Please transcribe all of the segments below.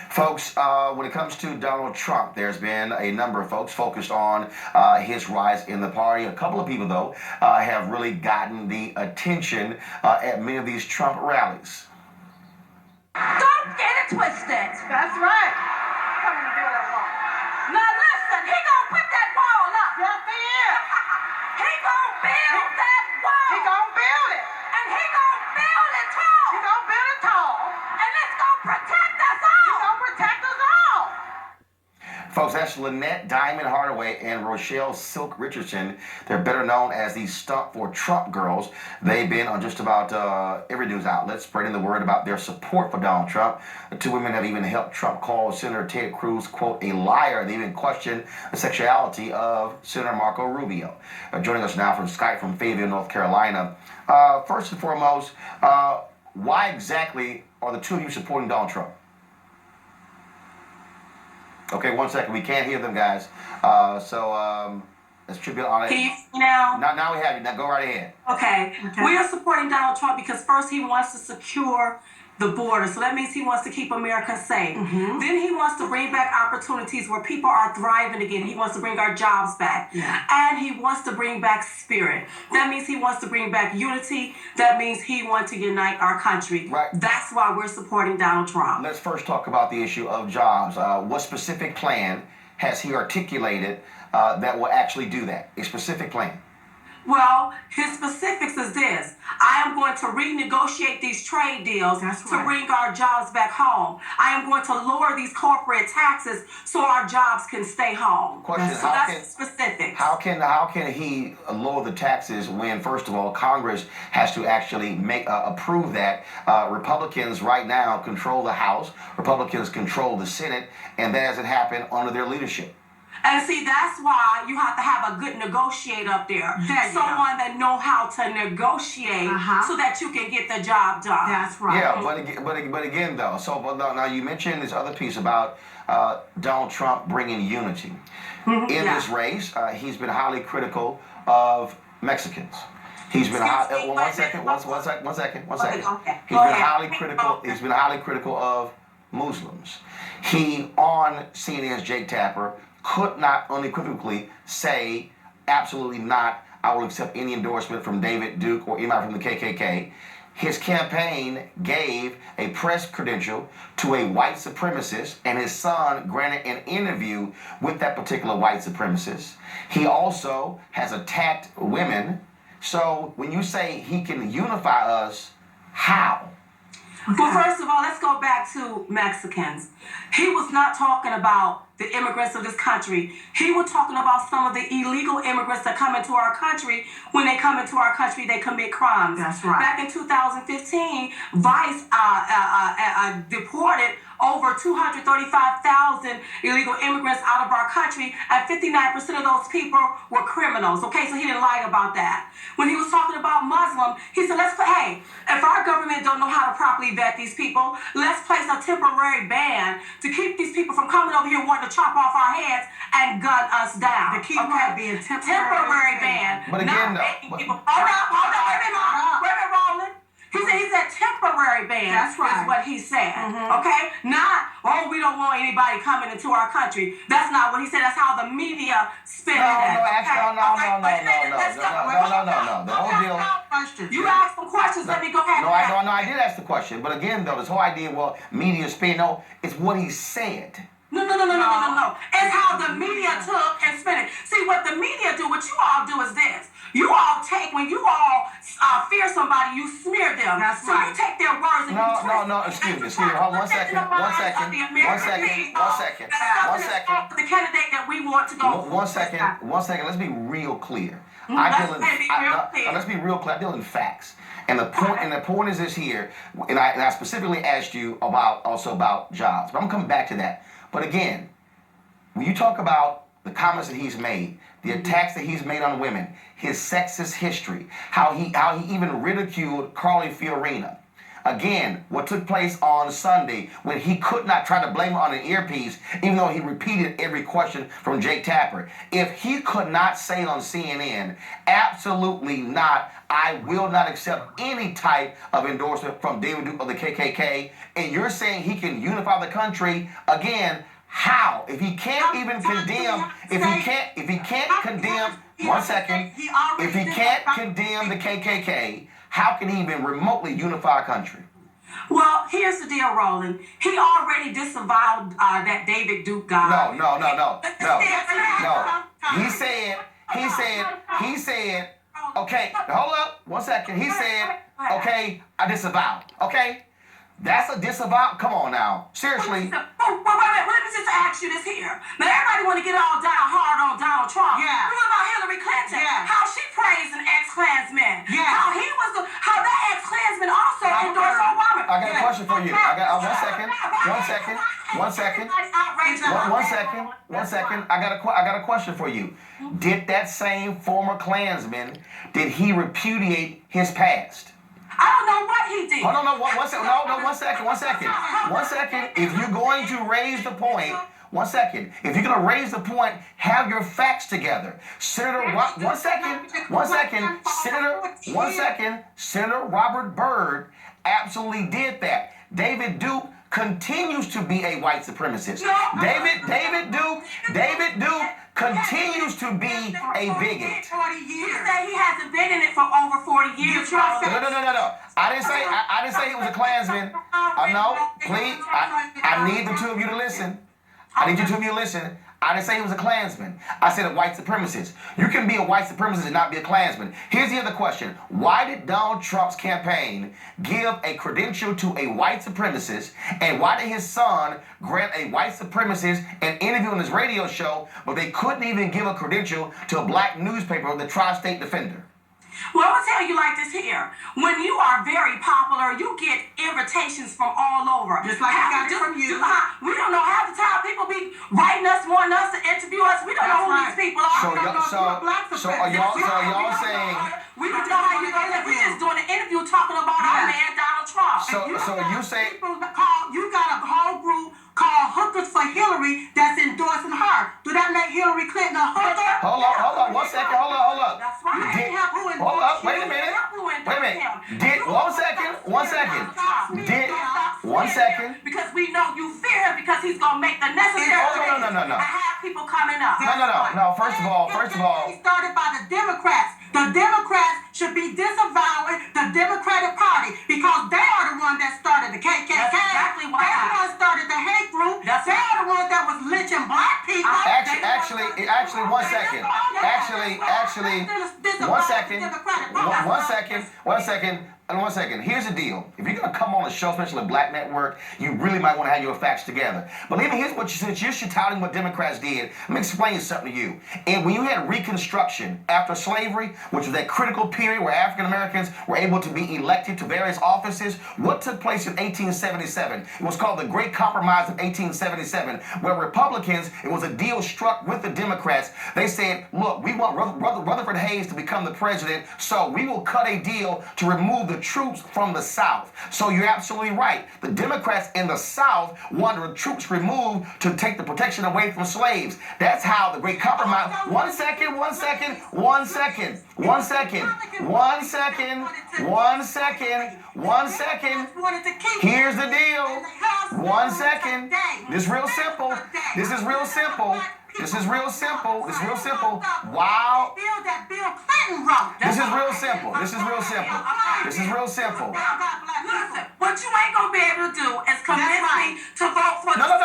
Folks, when it comes to Donald Trump, there's been a number of folks focused on his rise in the party. A couple of people, though, have really gotten the attention at many of these Trump rallies. Don't get it twisted. That's right. Coming to build that wall. Now listen, he gonna put that wall up. Yes, he is. He gonna build that wall. He gonna build it. And he gonna build it tall. He gonna build it tall. And it's gonna protect us He all. gonna protect us all. Folks, that's Lynette Diamond Hardaway and Rochelle Silk Richardson. They're better known as the Stump for Trump girls. They've been on just about every news outlet spreading the word about their support for Donald Trump. The two women have even helped Trump call Senator Ted Cruz, quote, a liar. They even questioned the sexuality of Senator Marco Rubio. Joining us now from Skype from Fayetteville, North Carolina. First and foremost, why exactly are the two of you supporting Donald Trump? Okay, 1 second. We can't hear them, guys. Let's tribute on it. Can you see now? Now we have you. Now go right ahead. Okay. We are supporting Donald Trump because first he wants to secure the border. So that means he wants to keep America safe. Mm-hmm. Then he wants to bring back opportunities where people are thriving again. He wants to bring our jobs back. Yeah. And he wants to bring back spirit. That means he wants to bring back unity. That means he wants to unite our country. Right. That's why we're supporting Donald Trump. Let's first talk about the issue of jobs. What specific plan has he articulated that will actually do that? A specific plan. Well, his specifics is this. I am going to renegotiate these trade deals That's to right. bring our jobs back home. I am going to lower these corporate taxes so our jobs can stay home. Question, So that's specifics. How can he lower the taxes when, first of all, Congress has to actually approve that? Republicans right now control the House. Republicans control the Senate, and that hasn't happened under their leadership. And see, that's why you have to have a good negotiator up there. Someone that know how to negotiate so that you can get the job done. That's right. Yeah, but again though, now you mentioned this other piece about Donald Trump bringing unity. In this race, he's been highly critical of Mexicans. He's been one second. Okay. He's been highly critical of Muslims. He on CNN's Jake Tapper could not unequivocally say, absolutely not, I will accept any endorsement from David Duke or anybody from the KKK. His campaign gave a press credential to a white supremacist, and his son granted an interview with that particular white supremacist. He also has attacked women. So when you say he can unify us, how? Well, first of all, let's go back to Mexicans. He was not talking about the immigrants of this country. He was talking about some of the illegal immigrants that come into our country. When they come into our country, they commit crimes. That's right. Back in 2015, Vice deported over 235,000 illegal immigrants out of our country, and 59% of those people were criminals. Okay, so he didn't lie about that. When he was talking about Muslim, he said, hey, if our government don't know how to properly vet these people, let's place a temporary ban to keep these people from coming over here wanting to chop off our heads and gun us down. The key word being temporary ban. But again, Hold up, wait a minute, Roland. He said temporary ban. That's right. Is what he said. Okay? Not, we don't want anybody coming into our country. That's not what he said. That's how the media spin it. No. The whole deal. You asked some questions. Let me go ahead. I did ask the question. But again, though, this whole idea, media spin, no, it's what he said. No. It's how the media took and spin it. See, what the media do, what you all do is this. You all take, when you all fear somebody, you smear them. That's so right. you take their words and you twist No, excuse me. Hold on, one second. The candidate that we want to go for. One second. Let's be real clear. Let's be real clear. I deal in facts. And the point is this here, and I specifically asked you about jobs. But I'm coming back to that. But again, when you talk about the comments that he's made, the attacks that he's made on women, his sexist history, how he even ridiculed Carly Fiorina. Again, what took place on Sunday when he could not try to blame it on an earpiece, even though he repeated every question from Jake Tapper. If he could not say on CNN, absolutely not, I will not accept any type of endorsement from David Duke of the KKK. And you're saying he can unify the country again? How? If he can't even condemn, if he can't condemn, one second, if he can't condemn the KKK, how can he even remotely unify a country? Well, here's the deal, Roland. He already disavowed that David Duke guy. No. He said, okay, hold up, one second. He said, okay, I disavow. Okay? That's a disavow. Come on now. Seriously. Wait. Let me just ask you this here. Now, everybody want to get all down hard on Donald Trump. Yeah. What about Hillary Clinton? Yeah. How she praised an ex-Klansman. Yeah. How that ex-Klansman also endorsed Obama. I got a question for you. I got one second. I got a question for you. Did that same former Klansman, did he repudiate his past? I don't know what he did. One second. If you're going to raise the point, one second. If you're going to raise the point, have your facts together. Senator Robert Byrd absolutely did that. David Duke continues to be a white supremacist. David Duke continues to be a bigot. 40 years. He said he hasn't been in it for over 40 years. No. I didn't say he was a Klansman. No, please. I need the two of you to listen. I didn't say he was a Klansman. I said a white supremacist. You can be a white supremacist and not be a Klansman. Here's the other question. Why did Donald Trump's campaign give a credential to a white supremacist? And why did his son grant a white supremacist an interview on his radio show, but they couldn't even give a credential to a black newspaper, the Tri-State Defender? Well, I'm going to tell you like this here. When you are very popular, you get invitations from all over. Just like I got it from you. We don't know half the time people be writing us, wanting us to interview us. We don't know who these people are. So are y'all saying... We don't know how you're going to live. We're just doing an interview talking about our man, Donald Trump. So you say... You got a whole group called Hookers for Hillary that's endorsing her. Do that make Hillary Clinton a hooker? Hold on. One second. Hold up. That's right. You can't have who endorse Hold up. Wait a you. minute. Because we know you fear him because he's going to make the necessary No. I have people coming up. No. First of all. He started by the Democrats. The Democrats should be disavowing the Democratic Party because they are the ones that started the KKK. That's exactly why. They're the ones that started the hate group. That's they are the ones that was lynching black people. Actually, one second. One second. Here's the deal. If you're going to come on a show, especially a Black Network, you really might want to have your facts together. But here's what since you're touting what Democrats did, let me explain something to you. And when you had Reconstruction after slavery, which was that critical period where African Americans were able to be elected to various offices, what took place in 1877? It was called the Great Compromise of 1877, where Republicans, it was a deal struck with the Democrats. They said, look, we want Rutherford Hayes to become the president, so we will cut a deal to remove the troops from the South. So you're absolutely right. The Democrats in the South wanted the troops removed to take the protection away from slaves. That's how the Great Compromise. One second. Here's the deal. One second. This is real simple. Wow. This is real simple. Listen, what you ain't gonna be able to do is convince me to vote for No. I'm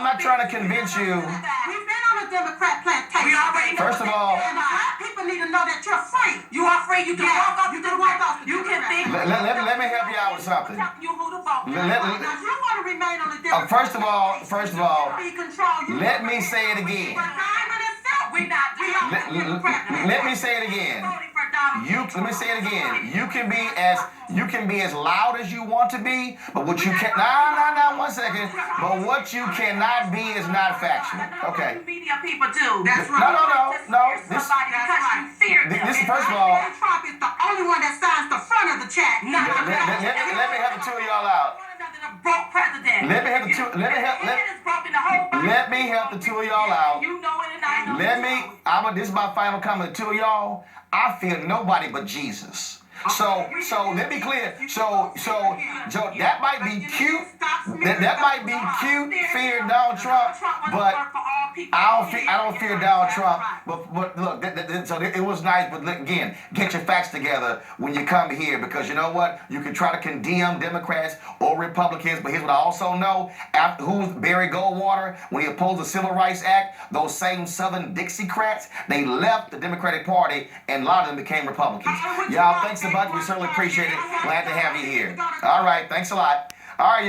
not trying to convince you. We've been on a Democrat plantation. We already know. First of all, And people need to know that you're free. You are free. You can walk off. You can walk off. You can think. let me help you out with something. You who to vote. Now, if you want to remain on the Democrat First of all, be controlled. let me say it again. But Simon himself, We not. We are Let me say it again. voting for Donald Trump. Let me say it again. You can be as loud as you want to be, but what you can one second. But what you cannot be is not factual. Okay. Media people do. That's right. No. Somebody because you fear them. This first of all. Trump is the only one that signs the front of the check. Let me help the two of y'all out. Broke president. Let me help the two of y'all out. You know it and I know This is my final comment to y'all. I fear nobody but Jesus. So let me clear. So Joe, that might be cute. That might be cute, fear Donald Trump, but I don't fear Donald Trump. But look, so it was nice. But look, again, get your facts together when you come here, because you know what? You can try to condemn Democrats or Republicans, but here's what I also know: who's Barry Goldwater when he opposed the Civil Rights Act? Those same Southern Dixiecrats, they left the Democratic Party, and a lot of them became Republicans. Y'all, thanks a bunch. We certainly appreciate it. Glad to have you here. All right, thanks a lot. All right.